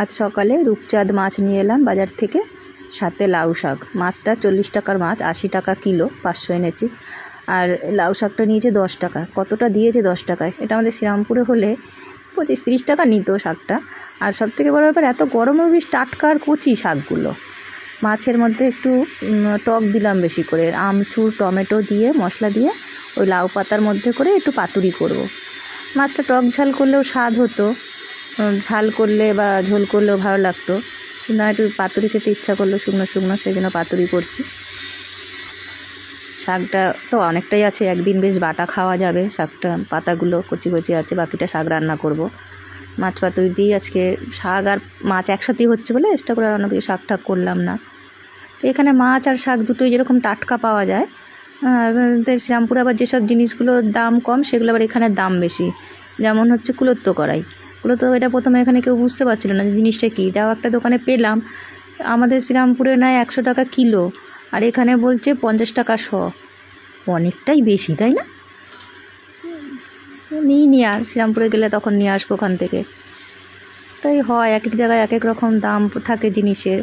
আজ সকালে রূপচাঁদ মাছ নিয়ে এলাম বাজার থেকে, সাথে লাউ শাক। মাছটা 40 টাকার মাছ, 80 টাকা কিলো, 500 এনেছি। আর লাউ শাকটা নিয়েছে 10 টাকা। কতটা দিয়েছে 10 টাকায়? এটা আমাদের শ্রীরামপুরে হলে 25-30 টাকা নিত শাকটা। আর সবথেকে বড় ব্যাপার, এত গরমেও বেশ টাটকা আর কচি শাকগুলো। মাছের মধ্যে একটু টক দিলাম বেশি করে, আমচুর টমেটো দিয়ে মশলা দিয়ে ওই লাউ পাতার মধ্যে করে একটু পাতুরি করব। মাছটা টক ঝাল করলেও স্বাদ হতো, ঝাল করলে বা ঝোল করলেও ভালো লাগতো, কিন্তু একটু পাতুরি খেতে ইচ্ছা করলো শুকনো শুকনো, সেই জন্য পাতুরি করছি। শাকটা তো অনেকটাই আছে, একদিন বেশ বাটা খাওয়া যাবে। শাকটা পাতাগুলো কচি কচি আছে, বাকিটা শাক রান্না করব। মাছ পাতুরি দিয়ে আজকে শাক আর মাছ একসাথেই হচ্ছে বলে এক্সট্রা করে রান্না কিছু শাক ঠাক করলাম না। তো এখানে মাছ আর শাক দুটোই যেরকম টাটকা পাওয়া যায়, শ্রীরামপুরে আবার যেসব জিনিসগুলোর দাম কম সেগুলো আবার এখানে দাম বেশি। যেমন হচ্ছে কুলত্তো কড়াই। কুলত্তো এটা প্রথমে এখানে কেউ বুঝতে পারছিল না যে জিনিসটা কী। যাও একটা দোকানে পেলাম, আমাদের শ্রীরামপুরে নেয় 100 টাকা কিলো, আর এখানে বলছে 50 টাকা শ। অনেকটাই বেশি, তাই না? নিই আর শ্রীরামপুরে গেলে তখন নিয়ে আসবো ওখান থেকে। তাই হয়, এক এক জায়গায় এক এক রকম দাম থাকে জিনিসের।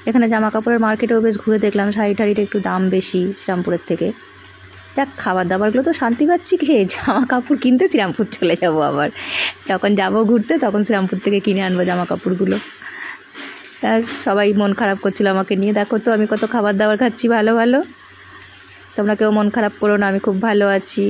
এখানে জামা কাপড়ের মার্কেটেও বেশ ঘুরে দেখলাম, শাড়ি টাড়ির একটু দাম বেশি শ্রীরামপুরের থেকে। যাক, খাবার দাবারগুলো তো শান্তি পাচ্ছি খেয়ে। জামা কাপড় কিনতে শ্রীরামপুর চলে যাব আবার, যখন যাবো ঘুরতে তখন শ্রীরামপুর থেকে কিনে আনবো জামা কাপড়গুলো। তা সবাই মন খারাপ করছিল আমাকে নিয়ে, দেখো তো আমি কত খাবার দাবার খাচ্ছি ভালো ভালো। তোমরা কেউ মন খারাপ করো না, আমি খুব ভালো আছি।